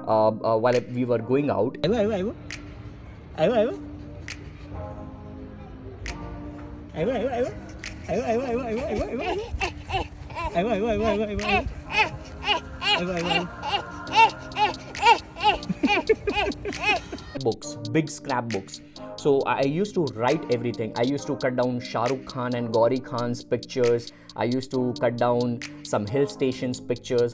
while we were going out. Books, big scrapbooks. So I used to write everything. I used to cut down Shah Rukh Khan and Gauri Khan's pictures. I used to cut down some hill stations pictures.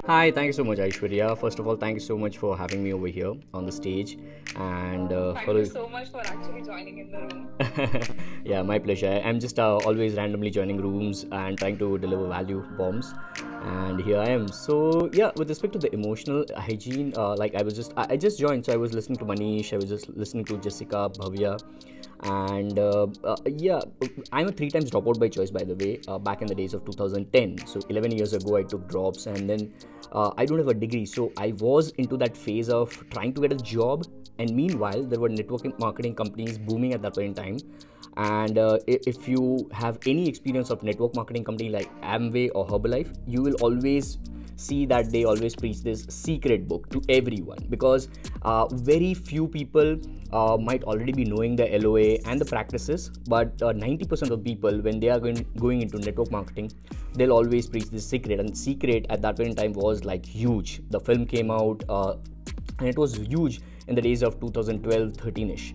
Hi, thank you so much, Aishwarya. First of all, thank you so much for having me over here on the stage. And Thank you so much for actually joining in the room. Yeah, my pleasure. I'm just always randomly joining rooms and trying to deliver value bombs. And here I am. So yeah, with respect to the emotional hygiene, like I just joined, so I was listening to Manish, I was just listening to Jessica, Bhavya. And yeah, I'm a 3 times dropout by choice, by the way, back in the days of 2010. So 11 years ago I took drops, and then I don't have a degree, so I was into that phase of trying to get a job. And meanwhile there were networking marketing companies booming at that point in time. And if you have any experience of network marketing company like Amway or Herbalife, you will always see that they always preach this secret book to everyone, because very few people might already be knowing the LOA and the practices, but 90% of people, when they are going into network marketing, they'll always preach this secret. And secret at that point in time was like huge. The film came out and it was huge in the days of 2012-13ish.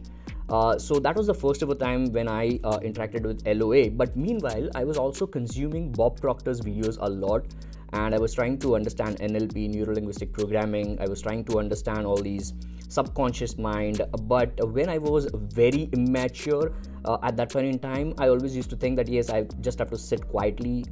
So that was the first ever time when I interacted with LOA. But meanwhile, I was also consuming Bob Proctor's videos a lot, and I was trying to understand NLP, neuro-linguistic programming. I was trying to understand all these subconscious mind. But when I was very immature at that point in time, I always used to think that yes, I just have to sit quietly,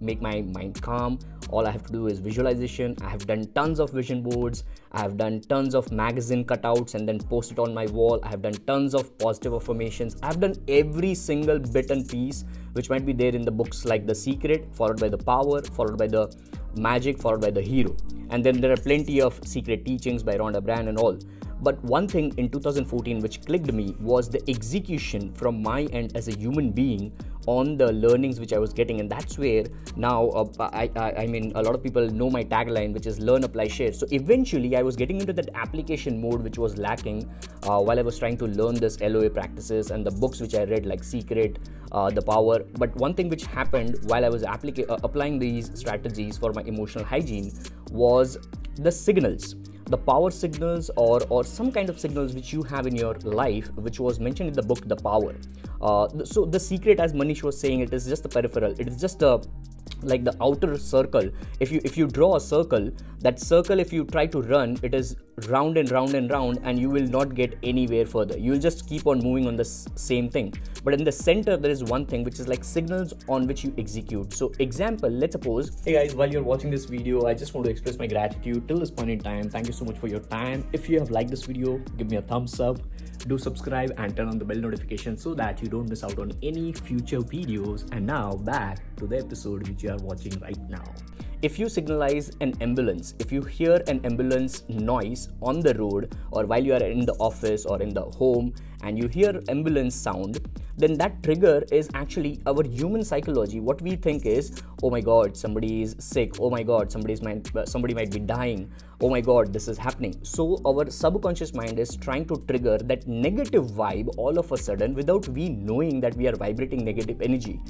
make my mind calm. All I have to do is visualization. I have done tons of vision boards. I have done tons of magazine cutouts and then post it on my wall. I have done tons of positive affirmations. I have done every single bit and piece which might be there in the books, like The Secret, followed by The Power, followed by The Magic, followed by The Hero. And then there are plenty of secret teachings by Rhonda Brand and all. But one thing in 2014 which clicked me was the execution from my end as a human being on the learnings which I was getting. And that's where now I mean, a lot of people know my tagline, which is learn, apply, share. So eventually I was getting into that application mode which was lacking while I was trying to learn this LOA practices and the books which I read, like Secret, The Power. But one thing which happened while I was applying these strategies for my emotional hygiene was the signals, the power signals, or some kind of signals which you have in your life, which was mentioned in the book The Power. So the secret, as Manish was saying, it is just the peripheral. It is just like the outer circle. If you draw a circle, that circle, if you try to run, it is round and round and round, and you will not get anywhere further. You will just keep on moving on the same thing. But in the center, there is one thing which is like signals on which you execute. So example, let's suppose, hey guys, while you're watching this video, I just want to express my gratitude till this point in time. Thank you so much for your time. If you have liked this video, give me a thumbs up, do subscribe and turn on the bell notification so that you don't miss out on any future videos. And now back to the episode which you are watching right now. If you signalize an ambulance, if you hear an ambulance noise on the road, or while you are in the office or in the home and you hear ambulance sound, then that trigger is actually our human psychology. What we think is, oh my god, somebody is sick, oh my god, somebody might be dying, oh my god, this is happening. So our subconscious mind is trying to trigger that negative vibe all of a sudden without we knowing that we are vibrating negative energy.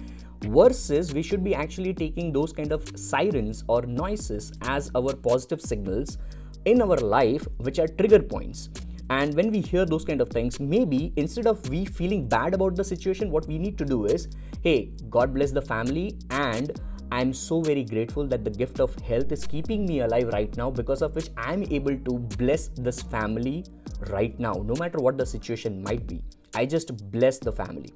Versus we should be actually taking those kind of sirens or noises as our positive signals in our life, which are trigger points. And when we hear those kind of things, maybe instead of we feeling bad about the situation, what we need to do is, hey, God bless the family, and I'm so very grateful that the gift of health is keeping me alive right now, because of which I'm able to bless this family right now, no matter what the situation might be. I just bless the family.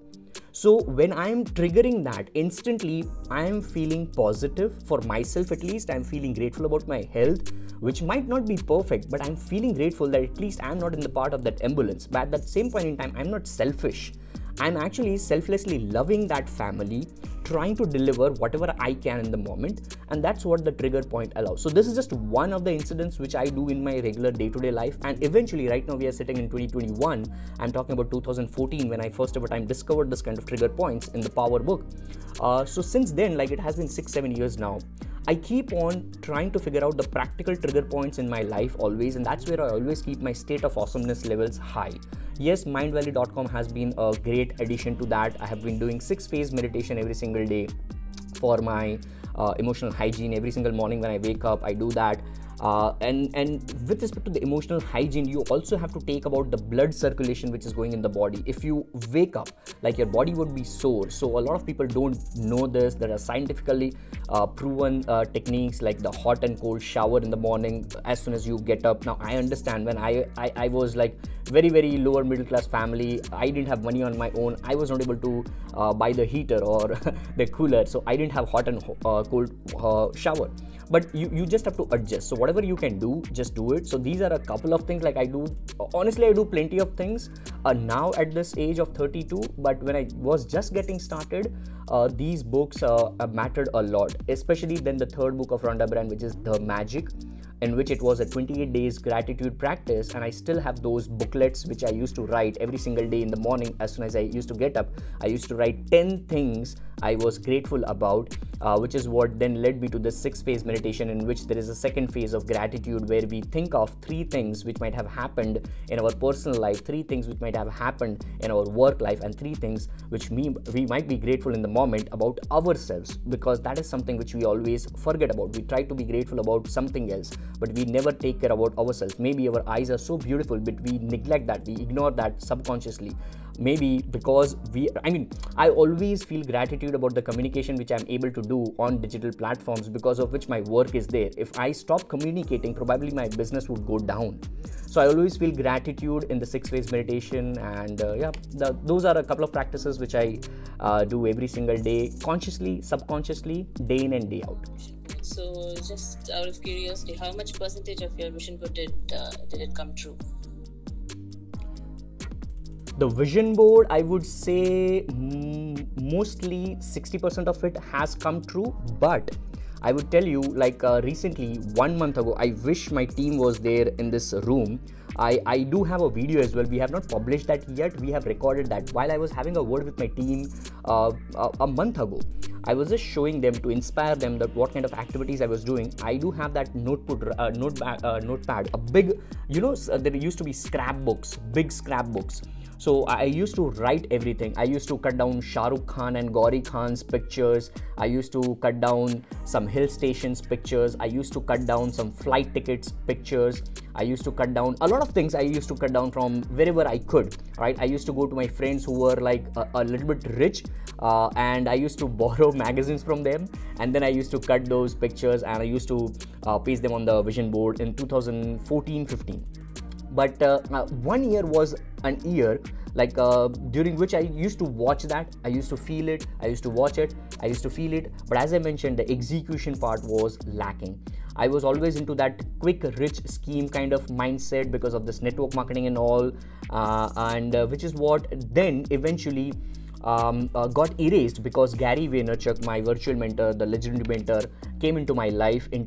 So when I'm triggering that, instantly I'm feeling positive for myself. At least I'm feeling grateful about my health, which might not be perfect, but I'm feeling grateful that at least I'm not in the part of that ambulance. But at that same point in time, I'm not selfish. I'm actually selflessly loving that family, trying to deliver whatever I can in the moment, and that's what the trigger point allows. So this is just one of the incidents which I do in my regular day-to-day life, and eventually right now we are sitting in 2021. I'm talking about 2014 when I first ever time discovered this kind of trigger points in the power book. So since then, like, it has been 6-7 years now, I keep on trying to figure out the practical trigger points in my life always, and that's where I always keep my state of awesomeness levels high. Yes, mindvalley.com has been a great addition to that. I have been doing 6-phase meditation every single day for my emotional hygiene. Every single morning when I wake up, I do that. And with respect to the emotional hygiene, you also have to take about the blood circulation which is going in the body. If you wake up, like, your body would be sore. So a lot of people don't know this. There are scientifically proven techniques like the hot and cold shower in the morning as soon as you get up. Now I understand when I was like very lower middle class family. I didn't have money on my own. I was not able to buy the heater or the cooler, so I didn't have hot and cold shower. But you just have to adjust. So whatever you can do, just do it. So these are a couple of things. Like, I do, honestly, I do plenty of things now at this age of 32. But when I was just getting started, these books mattered a lot, especially then the third book of Rhonda Brand, which is The Magic, in which it was a 28 days gratitude practice. And I still have those booklets which I used to write every single day in the morning. As soon as I used to get up, I used to write 10 things I was grateful about, which is what then led me to the 6-phase meditation, in which there is a second phase of gratitude where we think of 3 things which might have happened in our personal life, 3 things which might have happened in our work life, and 3 things which we might be grateful in the moment about ourselves, because that is something which we always forget about. We try to be grateful about something else, but we never take care about ourselves. Maybe our eyes are so beautiful, but we neglect that, we ignore that subconsciously. Maybe because I always feel gratitude about the communication which I'm able to do on digital platforms, because of which my work is there. If I stop communicating, probably my business would go down. So I always feel gratitude in the 6-phase meditation. And those are a couple of practices which I do every single day, consciously, subconsciously, day in and day out. So just out of curiosity, how much percentage of your vision board did it come true? The vision board, I would say mostly 60% of it has come true. But I would tell you, like, recently, 1 month ago, I wish my team was there in this room. I do have a video as well. We have not published that yet. We have recorded that while I was having a word with my team a month ago. I was just showing them to inspire them that what kind of activities I was doing. I do have that notepad, a big, there used to be scrapbooks, big scrapbooks. So I used to write everything. I used to cut down Shah Rukh Khan and Gauri Khan's pictures. I used to cut down some hill stations pictures. I used to cut down some flight tickets pictures. I used to cut down a lot of things. I used to cut down from wherever I could, right? I used to go to my friends who were like a little bit rich, and I used to borrow magazines from them, and then I used to cut those pictures and I used to paste them on the vision board in 2014-15. But 1 year was an year during which I used to watch that, I used to feel it, I used to watch it, I used to feel it. But as I mentioned, the execution part was lacking. I was always into that quick rich scheme kind of mindset because of this network marketing and all, which is what then eventually got erased because Gary Vaynerchuk, my virtual mentor, the legendary mentor, came into my life in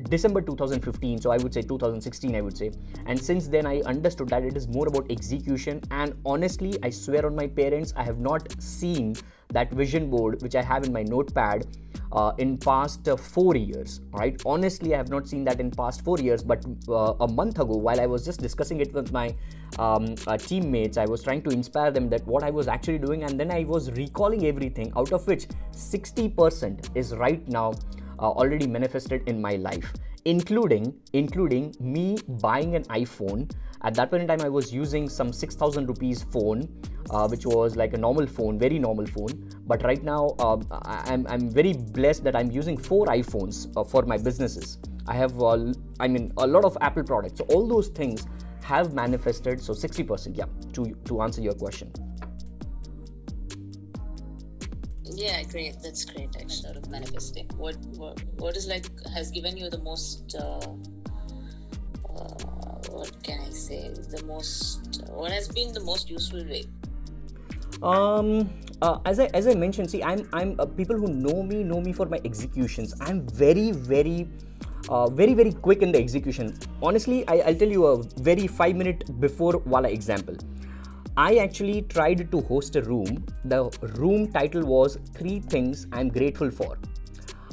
December 2015. So I would say 2016, I would say. And since then, I understood that it is more about execution. And honestly, I swear on my parents, I have not seen that vision board which I have in my notepad in past 4 years, right? Honestly, I have not seen that in past 4 years. But a month ago, while I was just discussing it with my teammates, I was trying to inspire them that what I was actually doing, and then I was recalling everything, out of which 60% is right now already manifested in my life, including me buying an iPhone. At that point in time, I was using some 6,000 rupees phone, which was like a normal phone, very normal phone. But right now, I'm very blessed that I'm using 4 iPhones for my businesses. I have, a lot of Apple products. So all those things have manifested. So 60%, yeah, to answer your question. Yeah, great. That's great, actually, out of manifesting. What is like has given you the most? What can I say? What has been the most useful way? As I mentioned, see, I'm people who know me for my executions. I'm very quick in the execution. Honestly, I'll tell you a very 5 minute before wala example. I actually tried to host a room. The room title was Three Things I'm Grateful For.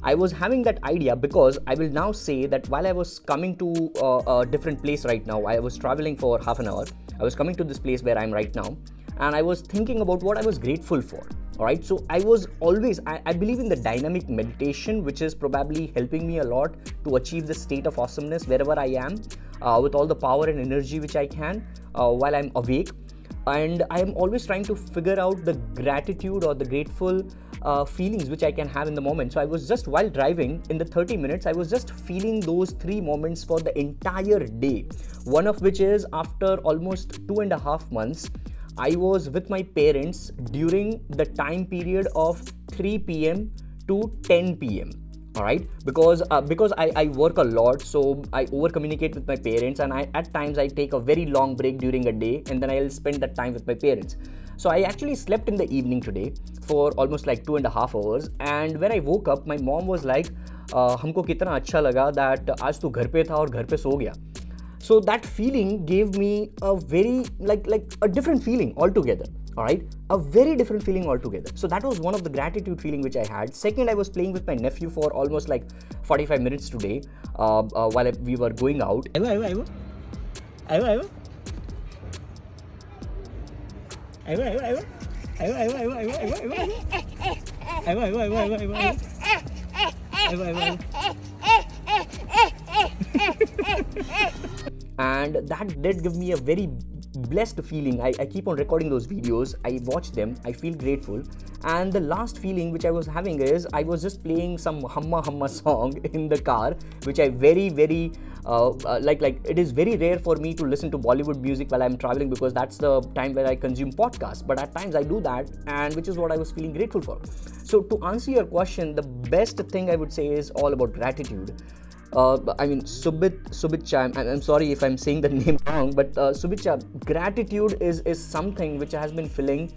I was having that idea because I will now say that while I was coming to a different place right now, I was traveling for half an hour. I was coming to this place where I'm right now, and I was thinking about what I was grateful for. All right, so I was always, I believe in the dynamic meditation, which is probably helping me a lot to achieve the state of awesomeness wherever I am, with all the power and energy which I can while I'm awake. And I am always trying to figure out the gratitude or the grateful feelings which I can have in the moment. So I was just, while driving in the 30 minutes, I was just feeling those three moments for the entire day. One of which is after almost 2.5 months, I was with my parents during the time period of 3 p.m. to 10 p.m. All right, because I work a lot, so I over communicate with my parents, and at times I take a very long break during a day, and then I'll spend that time with my parents. So I actually slept in the evening today for almost like 2.5 hours, and when I woke up, my mom was like, हमको कितना अच्छा लगा that आज तू घर पे था और घर पे सो गया. So that feeling gave me a very like a different feeling altogether. All right, a very different feeling altogether. So that was one of the gratitude feeling which I had. Second, I was playing with my nephew for almost like 45 minutes today while we were going out. And that did give me a very blessed feeling. I keep on recording those videos, I watch them, I feel grateful. And the last feeling which I was having is I was just playing some humma song in the car, which I very like it is very rare for me to listen to Bollywood music while I'm traveling, because that's the time where I consume podcasts, but at times I do that, and which is what I was feeling grateful for. So to answer your question, the best thing I would say is all about gratitude. Subicha, I'm sorry if I'm saying the name wrong, but Subicha, gratitude is something which has been filling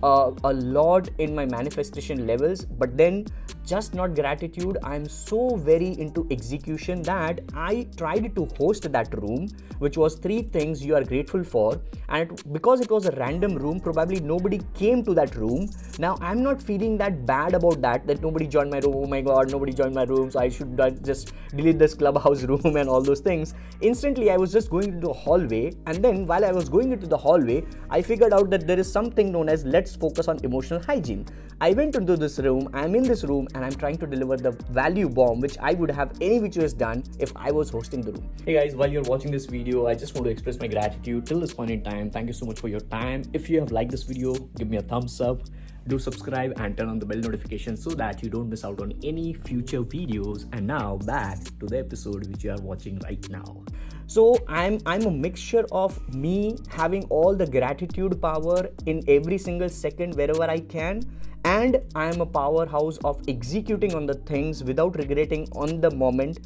a lot in my manifestation levels. But then, just not gratitude, I'm so very into execution that I tried to host that room, which was three things you are grateful for. And because it was a random room, probably nobody came to that room. Now I'm not feeling that bad about that nobody joined my room. Oh my god, nobody joined my room, so I should just delete this Clubhouse room and all those things. Instantly I was just going into a hallway, and then while I was going into the hallway, I figured out that there is something known as let's focus on emotional hygiene. I went into this room, I'm in this room, and I'm trying to deliver the value bomb which I would have any which was done if I was hosting the room. Hey guys, while you're watching this video, I just want to express my gratitude till this point in time. Thank you so much for your time. If you have liked this video, give me a thumbs up, do subscribe and turn on the bell notification so that you don't miss out on any future videos. And now back to the episode which you are watching right now. So I'm a mixture of me having all the gratitude power in every single second wherever I can, and I am a powerhouse of executing on the things without regretting on the moment,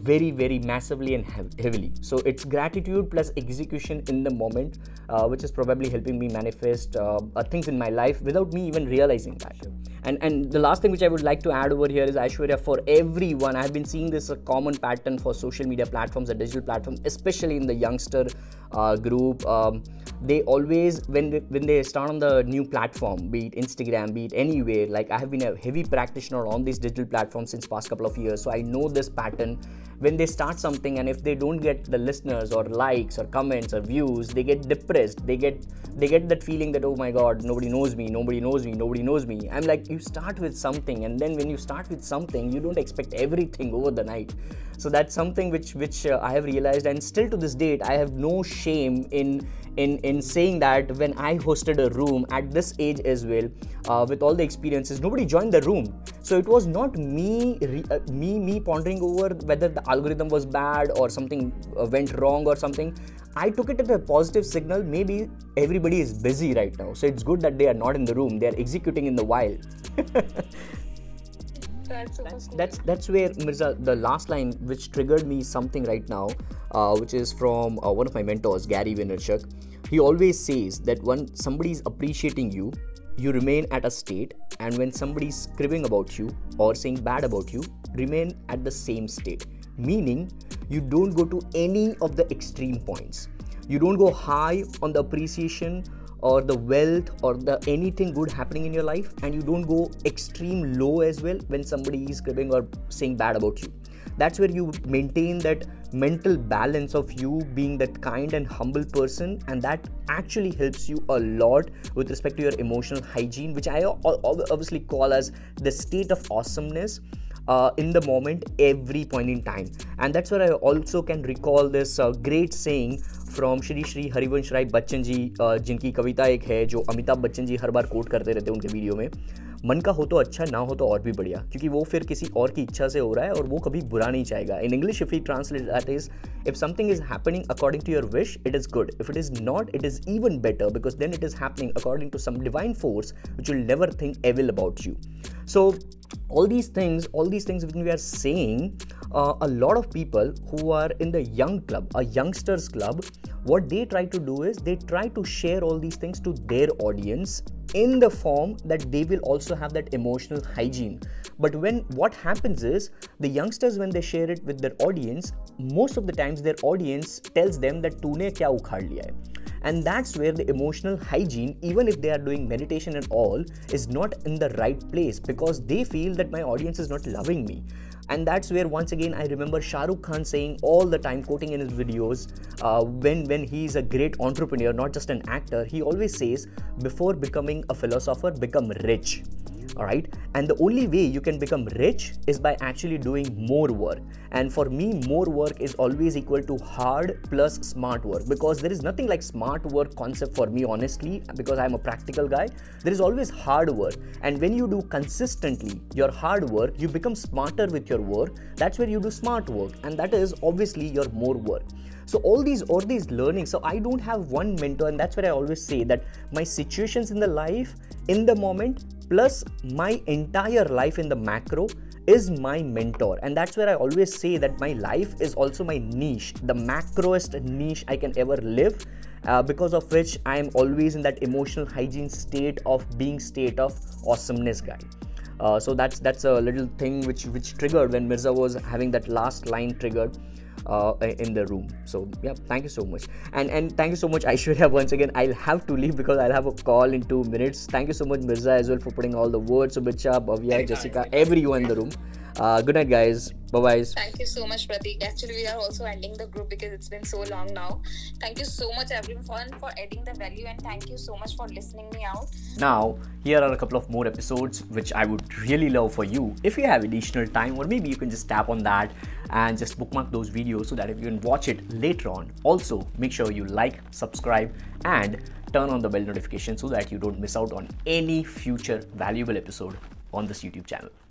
very massively and heavily. So it's gratitude plus execution in the moment, which is probably helping me manifest things in my life without me even realizing that. And the last thing which I would like to add over here is Aishwarya, for everyone, I've been seeing this a common pattern for social media platforms and digital platforms, especially in the youngster group. They always, when they start on the new platform, be it Instagram, be it anywhere, like I have been a heavy practitioner on these digital platforms since past couple of years, so I know this pattern. When they start something and if they don't get the listeners or likes or comments or views, they get depressed. They get that feeling that, oh my god, nobody knows me. I'm like, you start with something, and then when you start with something, you don't expect everything over the night. So that's something which I have realized, and still to this date I have no shame in saying that when I hosted a room at this age as well, with all the experiences, nobody joined the room. So it was not me pondering over whether the algorithm was bad or something went wrong or something. I took it as a positive signal. Maybe everybody is busy right now, so it's good that they are not in the room, they are executing in the wild. That's where, Mirza, the last line which triggered me something right now, which is from one of my mentors, Gary Vaynerchuk. He always says that when somebody is appreciating you, you remain at a state, and when somebody is cribbing about you or saying bad about you, remain at the same state. Meaning, you don't go to any of the extreme points. You don't go high on the appreciation or the wealth or the anything good happening in your life, and you don't go extreme low as well when somebody is cribbing or saying bad about you. That's where you maintain that mental balance of you being that kind and humble person, and that actually helps you a lot with respect to your emotional hygiene, which I obviously call as the state of awesomeness in the moment, every point in time. And that's where I also can recall this great saying from Shri Shri Harivansh Rai Bachchan ji, जिनकी कविता एक है जो अमिताभ बच्चन जी हर बार quote करते रहते हैं उनके वीडियो में, मन का हो तो अच्छा, ना हो तो और भी बढ़िया, क्योंकि वो फिर किसी और की इच्छा से हो रहा है और वो कभी बुरा नहीं चाहेगा. In English if we translate that is, if something is happening according to your wish, it is good. If it is not, it is even better, because then it is happening according to some divine force which will never think evil about you. So all these things when we are saying, a lot of people who are in the young club, a youngsters club, what they try to do is they try to share all these things to their audience in the form that they will also have that emotional hygiene. But when what happens is, the youngsters, when they share it with their audience, most of the times their audience tells them that तूने क्या उखाड़ लिया है. And that's where the emotional hygiene, even if they are doing meditation and all, is not in the right place, because they feel that my audience is not loving me. And that's where, once again, I remember Shah Rukh Khan saying all the time, quoting in his videos, when he's a great entrepreneur, not just an actor, he always says, before becoming a philosopher, become rich. Alright, and the only way you can become rich is by actually doing more work. And for me, more work is always equal to hard plus smart work, because there is nothing like smart work concept for me, honestly, because I'm a practical guy. There is always hard work, and when you do consistently your hard work, you become smarter with your work. That's where you do smart work, and that is obviously your more work. So all these learnings, so I don't have one mentor, and that's where I always say that my situations in the life, in the moment, plus my entire life in the macro is my mentor. And that's where I always say that my life is also my niche, the macroest niche I can ever live, because of which I am always in that emotional hygiene state of being state of awesomeness guy. So that's a little thing which triggered when Mirza was having that last line triggered in the room. So yeah, thank you so much, and thank you so much, Aishwarya. Once again, I'll have to leave because I'll have a call in 2 minutes. Thank you so much, Mirza, as well, for putting all the words. Subicha, Bhavya, Jessica, everyone in the room. Good night, guys. Bye-bye. Thank you so much, Pratik. Actually, we are also ending the group because it's been so long now. Thank you so much, everyone, for adding the value, and thank you so much for listening me out. Now, here are a couple of more episodes which I would really love for you. If you have additional time, or maybe you can just tap on that and just bookmark those videos so that if you can watch it later on. Also, make sure you like, subscribe, and turn on the bell notification so that you don't miss out on any future valuable episode on this YouTube channel.